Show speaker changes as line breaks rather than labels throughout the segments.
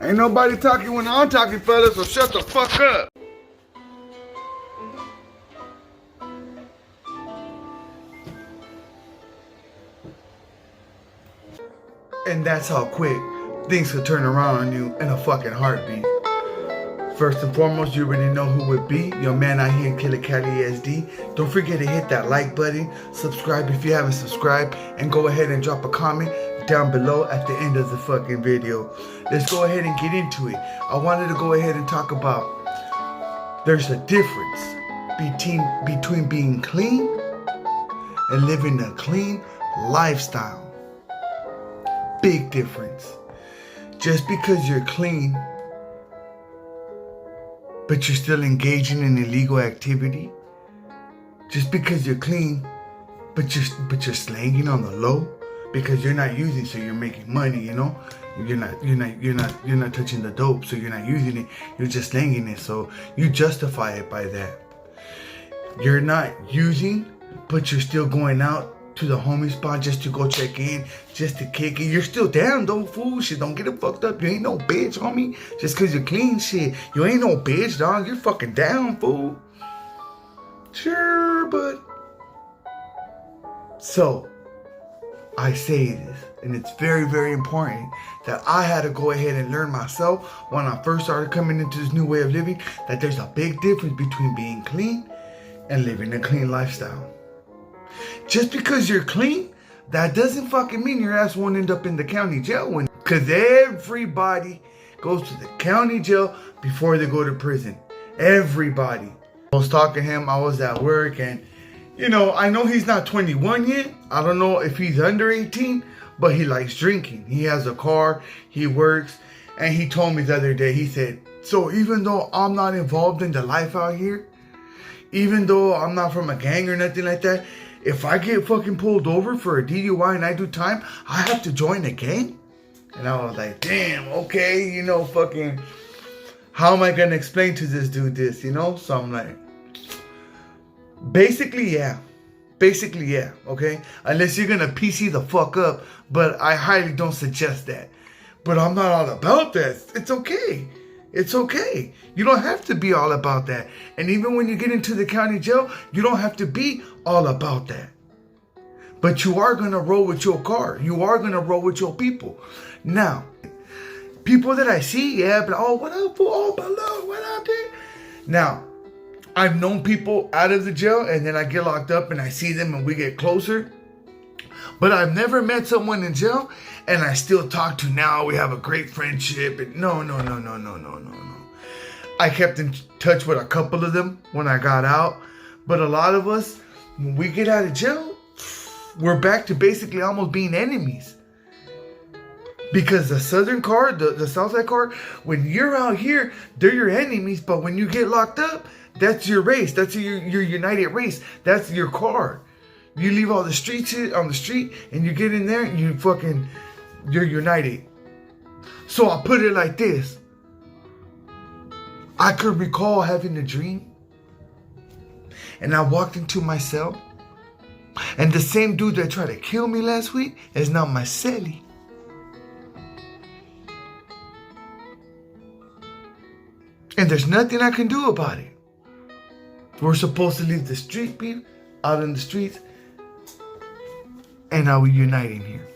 Ain't nobody talking when I'm talking, fellas, so shut the fuck up. And that's how quick things could turn around on you in a fucking heartbeat. First and foremost, you already know who it be. Your man out here in Killer Cali SD. Don't forget to hit that like button, subscribe if you haven't subscribed, and go ahead and drop a comment down below at the end of the fucking video. Let's go ahead and get into it. I wanted to go ahead and talk about there's a difference between being clean and living a clean lifestyle. Big difference. Just because you're clean but you're still engaging in illegal activity, just because you're clean but you're slanging on the low because you're not using, so you're making money, you know? You're not touching the dope, so you're not using it, you're just slanging it, so you justify it by that. You're not using, but you're still going out to the homie spot just to go check in, just to kick it. You're still down, don't fool shit. Don't get it fucked up. You ain't no bitch, homie. Just cause you're clean shit. You ain't no bitch, dog. You're fucking down, fool. Sure, but so I say this, and it's very, very important that I had to go ahead and learn myself when I first started coming into this new way of living, that there's a big difference between being clean and living a clean lifestyle. Just because you're clean, that doesn't fucking mean your ass won't end up in the county jail. Because everybody goes to the county jail before they go to prison. Everybody. I was talking to him, I was at work, and you know, I know he's not 21 yet. I don't know if he's under 18, but he likes drinking. He has a car, he works, and he told me the other day, he said, so even though I'm not involved in the life out here, even though I'm not from a gang or nothing like that, if I get fucking pulled over for a DUI and I do time, I have to join a gang? And I was like, damn, okay, you know, fucking, how am I going to explain to this dude this, you know? So I'm like, basically, yeah, okay? Unless you're going to PC the fuck up, but I highly don't suggest that. But I'm not all about that. It's okay. It's okay. You don't have to be all about that. And even when you get into the county jail, you don't have to be all about that. But you are going to roll with your car. You are going to roll with your people. Now, people that I see, yeah, but oh, what up, fool? Oh, below, what up, dude? Now, I've known people out of the jail, and then I get locked up and I see them and we get closer. But I've never met someone in jail and I still talk to now. We have a great friendship. And no. I kept in touch with a couple of them when I got out. But a lot of us, when we get out of jail, we're back to basically almost being enemies. Because the southern car, the south side car, when you're out here, they're your enemies. But when you get locked up, that's your race. That's your united race. That's your car. You leave all the street shit on the street and you get in there and you're united. So I'll put it like this. I could recall having a dream and I walked into my cell and the same dude that tried to kill me last week is now my cellie. And there's nothing I can do about it. We're supposed to leave the street people out in the streets. And now we're uniting here.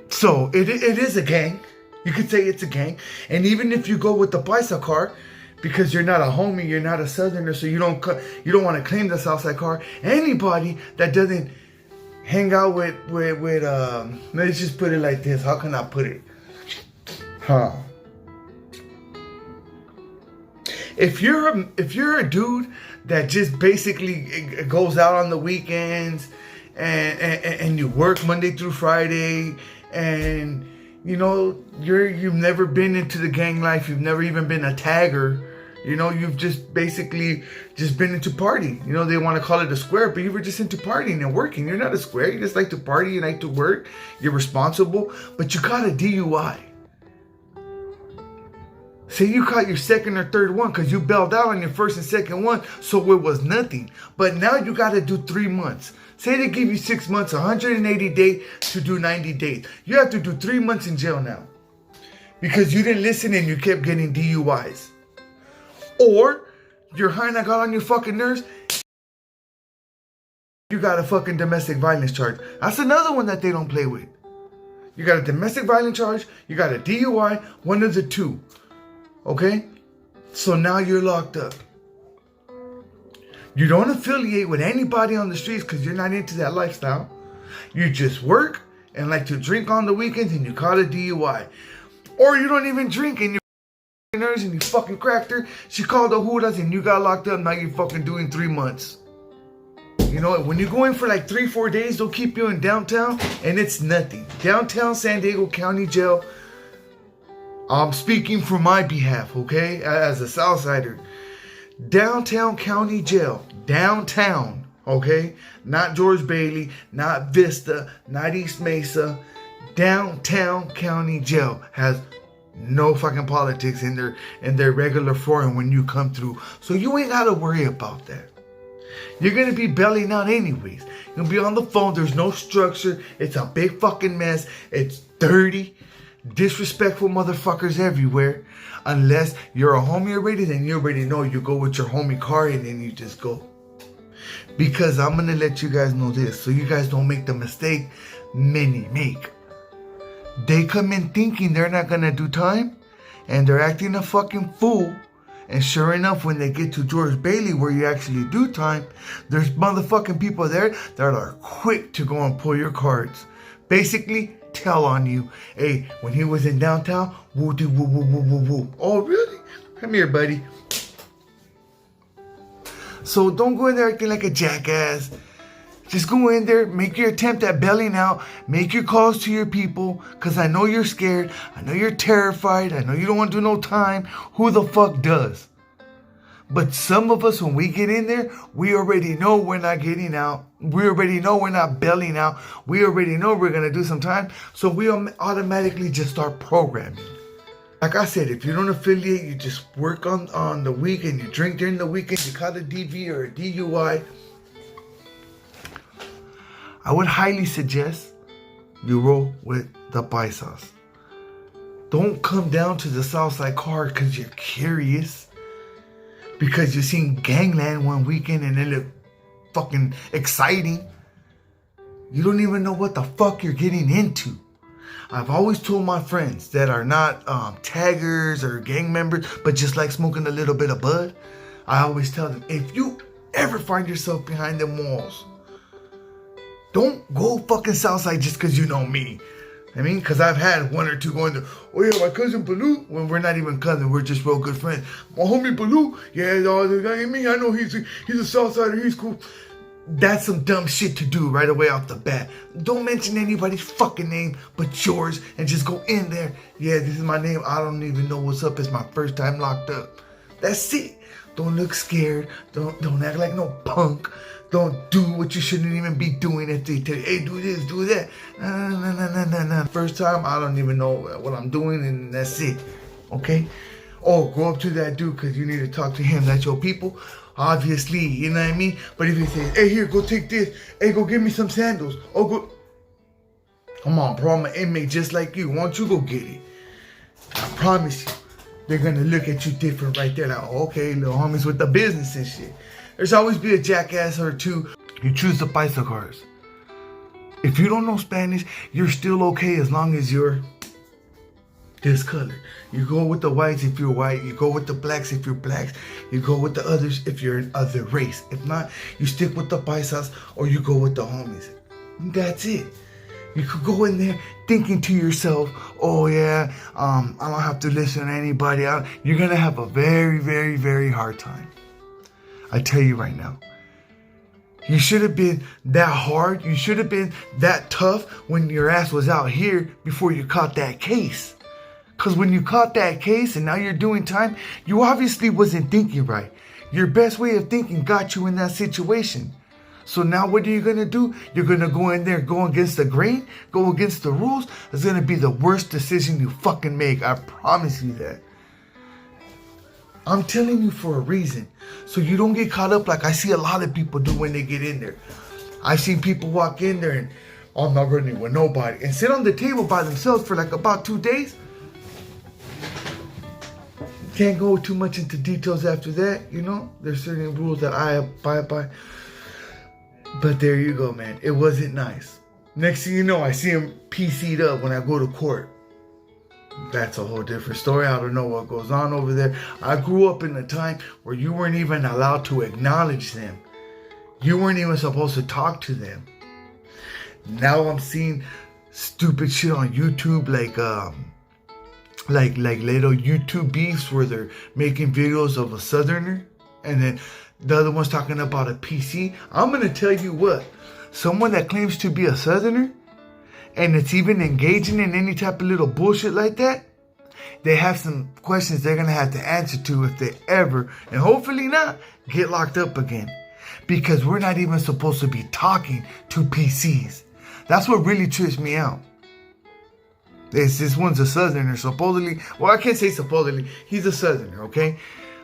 So it is a gang. You could say it's a gang. And even if you go with the bicycle car, because you're not a homie, you're not a southerner, so you don't want to claim the Southside car. Anybody that doesn't hang out with let's just put it like this. How can I put it? If you're a dude that just basically goes out on the weekends and you work Monday through Friday, and you know you've never been into the gang life, you've never even been a tagger, you know, you've just basically just been into partying. You know, they want to call it a square, but you were just into partying and working. You're not a square. You just like to party, you like to work, you're responsible, but you got a DUI. Say you caught your second or third one because you bailed out on your first and second one, so it was nothing. But now you got to do 3 months. Say they give you 6 months, 180 days to do 90 days. You have to do 3 months in jail now because you didn't listen and you kept getting DUIs. Or you're high and I got on your fucking nerves. You got a fucking domestic violence charge. That's another one that they don't play with. You got a domestic violence charge. You got a DUI. One of the two. Okay? So now you're locked up. You don't affiliate with anybody on the streets because you're not into that lifestyle. You just work and like to drink on the weekends and you caught a DUI. Or you don't even drink and you're nerves and you fucking cracked her. She called the hoodas and you got locked up. Now you're fucking doing 3 months. You know, when you go in for like 3-4 days, they'll keep you in downtown and it's nothing. Downtown San Diego County Jail. I'm speaking for my behalf, okay? As a Southsider. Downtown County Jail. Downtown, okay? Not George Bailey, not Vista, not East Mesa. Downtown County Jail has no fucking politics in their regular forum when you come through. So you ain't got to worry about that. You're going to be bailing out anyways. You're going to be on the phone. There's no structure. It's a big fucking mess. It's dirty. Disrespectful motherfuckers everywhere. Unless you're a homie already, then you already know you go with your homie car and then you just go. Because I'm going to let you guys know this so you guys don't make the mistake many make. They come in thinking they're not going to do time and they're acting a fucking fool. And sure enough, when they get to George Bailey where you actually do time, there's motherfucking people there that are quick to go and pull your cards. Basically, tell on you. Hey, when he was in downtown, woo doo woo woo woo woo woo. Oh, really? Come here, buddy. So don't go in there acting like a jackass. Just go in there, make your attempt at bailing out, make your calls to your people, because I know you're scared, I know you're terrified, I know you don't want to do no time. Who the fuck does? But some of us, when we get in there, we already know we're not getting out. We already know we're not bailing out. We already know we're going to do some time. So we automatically just start programming. Like I said, if you don't affiliate, you just work on the weekend, you drink during the weekend, you caught a DV or a DUI. I would highly suggest you roll with the paisas. Don't come down to the Southside car because you're curious. Because you seen Gangland one weekend and it looked fucking exciting. You don't even know what the fuck you're getting into. I've always told my friends that are not taggers or gang members, but just like smoking a little bit of bud. I always tell them, if you ever find yourself behind them walls, don't go fucking Southside just because you know me. I mean, because I've had one or two going to, oh yeah, my cousin Baloo. When we're not even cousins, we're just real good friends. My homie Baloo, yeah, that ain't me. I know he's a Southsider, he's cool. That's some dumb shit to do right away off the bat. Don't mention anybody's fucking name but yours and just go in there. Yeah, this is my name. I don't even know what's up. It's my first time locked up. That's it. Don't look scared. Don't act like no punk. Don't do what you shouldn't even be doing if they tell you, hey, do this, do that. No. First time, I don't even know what I'm doing, and that's it. Okay? Oh, go up to that dude because you need to talk to him. That's your people. Obviously, you know what I mean? But if he says, hey, here, go take this. Hey, go give me some sandals. Oh, go. Come on, bro. I'm an inmate just like you. Why don't you go get it? I promise you. They're going to look at you different right there. Like, okay, little homies with the business and shit. There's always be a jackass or two. You choose the paisa cars. If you don't know Spanish, you're still okay as long as you're this color. You go with the whites if you're white. You go with the blacks if you're blacks. You go with the others if you're an other race. If not, you stick with the paisas or you go with the homies. That's it. You could go in there thinking to yourself, oh yeah, I don't have to listen to anybody. You're going to have a very, very, very hard time. I tell you right now. You should have been that hard. You should have been that tough when your ass was out here before you caught that case. Because when you caught that case and now you're doing time, you obviously wasn't thinking right. Your best way of thinking got you in that situation. So now what are you going to do? You're going to go in there, go against the grain, go against the rules. It's going to be the worst decision you fucking make. I promise you that. I'm telling you for a reason. So you don't get caught up like I see a lot of people do when they get in there. I've seen people walk in there and, oh, I'm not running with nobody, and sit on the table by themselves for like about 2 days. Can't go too much into details after that, you know. There's certain rules that I abide by. But there you go, man. It wasn't nice. Next thing you know, I see him PC'd up when I go to court. That's a whole different story. I don't know what goes on over there. I grew up in a time where you weren't even allowed to acknowledge them. You weren't even supposed to talk to them. Now I'm seeing stupid shit on YouTube like little YouTube beefs where they're making videos of a Southerner and then the other one's talking about a PC. I'm going to tell you what, someone that claims to be a Southerner and it's even engaging in any type of little bullshit like that, they have some questions they're going to have to answer to if they ever, and hopefully not, get locked up again. Because we're not even supposed to be talking to PCs. That's what really trips me out. This one's a Southerner, supposedly. Well, I can't say supposedly. He's a Southerner, okay?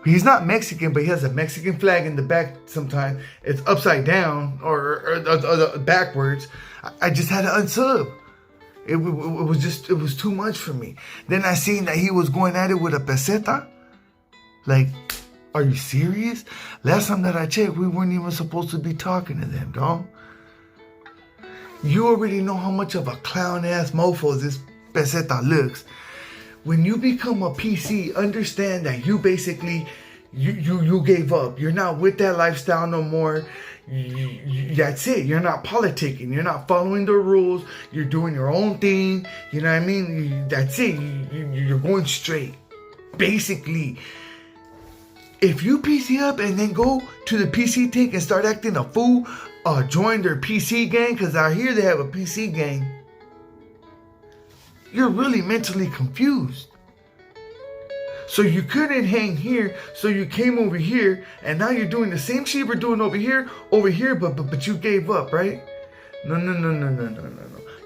He's not Mexican, but he has a Mexican flag in the back sometimes. It's upside down or backwards. I just had to unsub. It was too much for me. Then I seen that he was going at it with a peseta. Like, are you serious? Last time that I checked, we weren't even supposed to be talking to them, dog. You already know how much of a clown-ass mofo this peseta looks. When you become a PC, understand that you basically, you gave up. You're not with that lifestyle no more. That's it. You're not politicking. You're not following the rules. You're doing your own thing. You know what I mean? That's it. You're going straight. Basically, if you PC up and then go to the PC tank and start acting a fool, join their PC gang, because I hear they have a PC gang, you're really mentally confused. So you couldn't hang here, so you came over here, and now you're doing the same shit we're doing over here, but you gave up, right? No.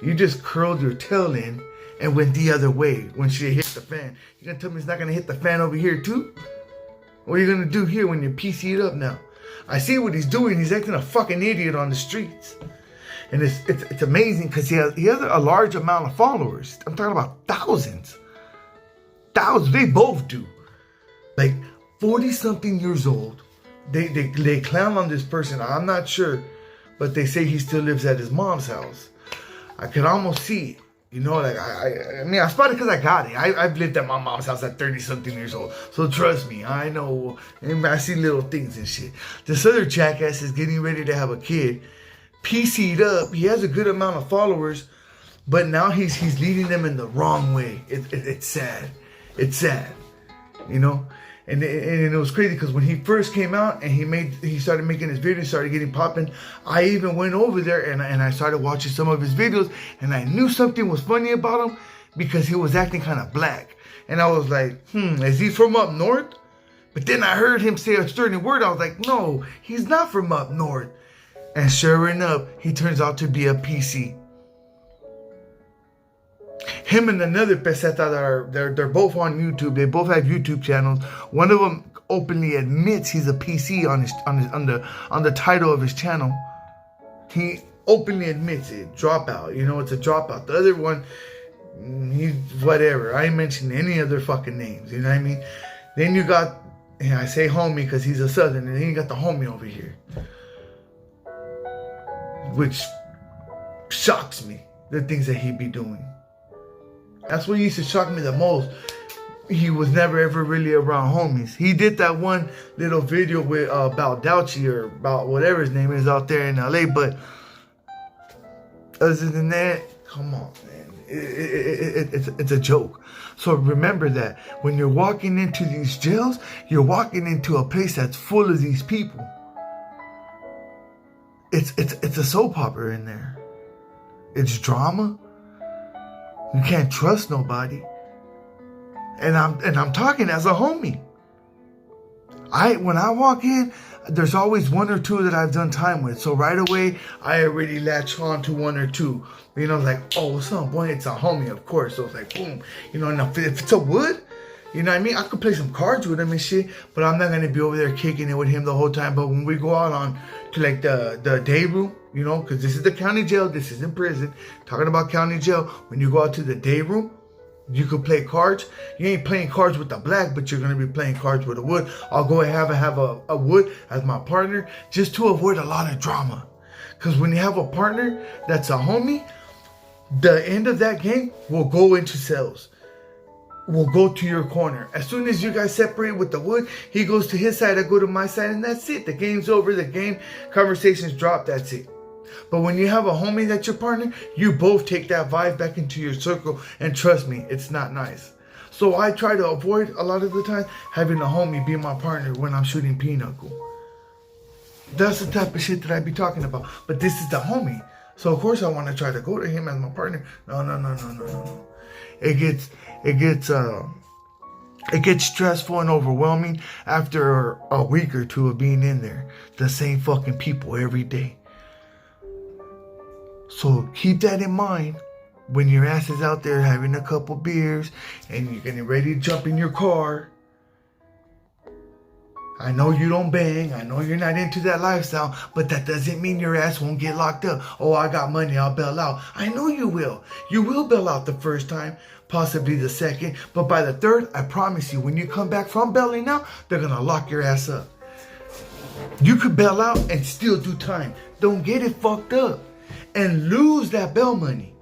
You just curled your tail in and went the other way when shit hit the fan. You gonna tell me it's not gonna hit the fan over here too? What are you gonna do here when you're PC'd up now? I see what he's doing. He's acting a fucking idiot on the streets. And it's amazing because he has a large amount of followers. I'm talking about thousands. They both do. Like 40-something years old. They clown on this person. I'm not sure. But they say he still lives at his mom's house. I could almost see it. You know, like, I mean, I spotted because I got it. I've lived at my mom's house at 30-something years old. So trust me, I know. And I see little things and shit. This other jackass is getting ready to have a kid. PC'd up. He has a good amount of followers. But now he's leading them in the wrong way. It's sad. It's sad. You know? And it was crazy because when he first came out and he started making his videos, started getting popping, I even went over there and I started watching some of his videos, and I knew something was funny about him because he was acting kind of black. And I was like, is he from up north? But then I heard him say a certain word. I was like, no, he's not from up north. And sure enough, he turns out to be a PC. Him and another peseta they're both on YouTube. They both have YouTube channels. One of them openly admits he's a PC on the title of his channel. He openly admits it. Dropout. You know, it's a dropout. The other one, he's whatever. I ain't mentioning any other fucking names. You know what I mean? Then you got, and I say homie because he's a Southern, and then you got the homie over here, which shocks me. The things that he be doing. That's what used to shock me the most. He was never ever really around homies. He did that one little video with about Douchy or about whatever his name is out there in LA, but other than that, come on, man. It's a joke. So remember that when you're walking into these jails, you're walking into a place that's full of these people. It's a soap opera in there. It's drama. You can't trust nobody. And I'm talking as a homie. When I walk in, there's always one or two that I've done time with. So right away, I already latch on to one or two. You know, like, oh, what's up, boy? It's a homie, of course. So it's like, boom. You know, and if it's a wood, You know what I mean? I could play some cards with him and shit, but I'm not gonna be over there kicking it with him the whole time. But when we go out on to like the day room, you know, because this is the county jail, this isn't prison. Talking about county jail, when you go out to the day room, you could play cards. You ain't playing cards with the black, but you're gonna be playing cards with a wood. I'll go and have a wood as my partner just to avoid a lot of drama. Because when you have a partner that's a homie, the end of that game will go into cells. Will go to your corner. As soon as you guys separate with the wood, he goes to his side, I go to my side, and that's it. The game's over. The game conversations drop. That's it. But when you have a homie that's your partner, you both take that vibe back into your circle. And trust me, it's not nice. So I try to avoid a lot of the time having a homie be my partner when I'm shooting pinochle. That's the type of shit that I be talking about. But this is the homie. So of course I want to try to go to him as my partner. No. It gets stressful and overwhelming after a week or two of being in there. The same fucking people every day. So keep that in mind when your ass is out there having a couple beers and you're getting ready to jump in your car. I know you don't bang. I know you're not into that lifestyle, but that doesn't mean your ass won't get locked up. Oh, I got money, I'll bail out. I know you will. You will bail out the first time, possibly the second, but by the third, I promise you, when you come back from bailing out, they're going to lock your ass up. You could bail out and still do time. Don't get it fucked up and lose that bail money.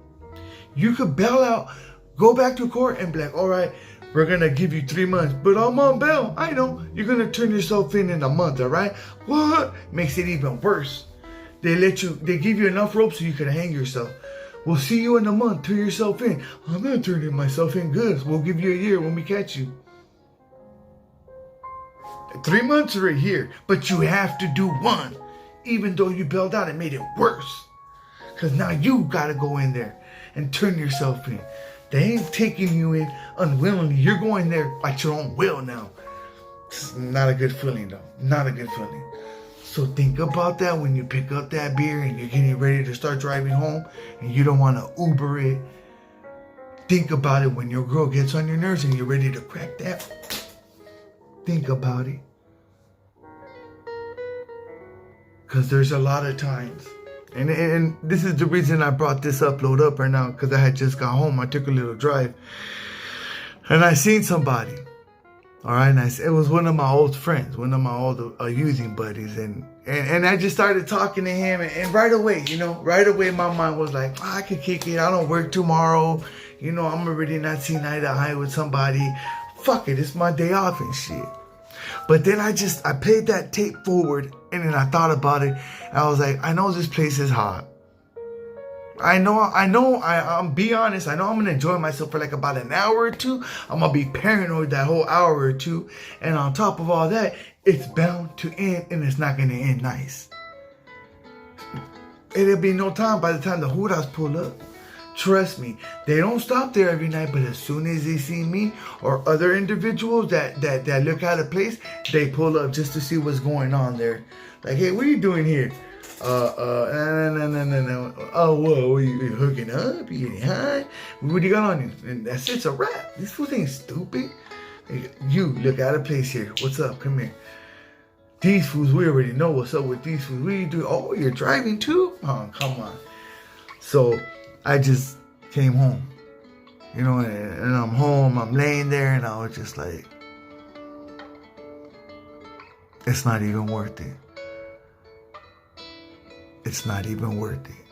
You could bail out, go back to court and be like, all right, we're going to give you 3 months, but I'm on bail. I know. You're going to turn yourself in a month, all right? What? Makes it even worse. They give you enough rope so you can hang yourself. We'll see you in a month. Turn yourself in. I'm not turning myself in good. We'll give you a year when we catch you. 3 months right here, but you have to do 1. Even though you bailed out, it made it worse. Because now you got to go in there and turn yourself in. They ain't taking you in unwillingly. You're going there at your own will now. It's not a good feeling, though. Not a good feeling. So think about that when you pick up that beer and you're getting ready to start driving home and you don't want to Uber it. Think about it when your girl gets on your nerves and you're ready to crack that. Think about it. Because there's a lot of times. And this is the reason I brought this upload up right now, because I had just got home. I took a little drive. And I seen somebody. All right, and it was one of my old friends, one of my old using buddies. And I just started talking to him. And right away, my mind was like, oh, I could kick it. I don't work tomorrow. I'm already not seeing eye to eye with somebody. Fuck it, it's my day off and shit. But then I played that tape forward, and then I thought about it. I was like, I know this place is hot. I'm be honest, I know I'm going to enjoy myself for like about an hour or two. I'm going to be paranoid that whole hour or two. And on top of all that, it's bound to end, and it's not going to end nice. It'll be no time by the time the hoodas pull up. Trust me, they don't stop there every night, but as soon as they see me or other individuals that look out of place, they pull up just to see what's going on there. Like, hey, what are you doing here? No. Oh, whoa, are you hooking up? You getting high? What do you got on you? And that's it's a wrap. This fool ain't stupid. Hey, you look out of place here. What's up? Come here. These fools, we already know what's up with these fools. What are you doing? Oh, you're driving too? Oh, come on. So I just came home, and I'm home, I'm laying there, and I was just like, it's not even worth it. It's not even worth it.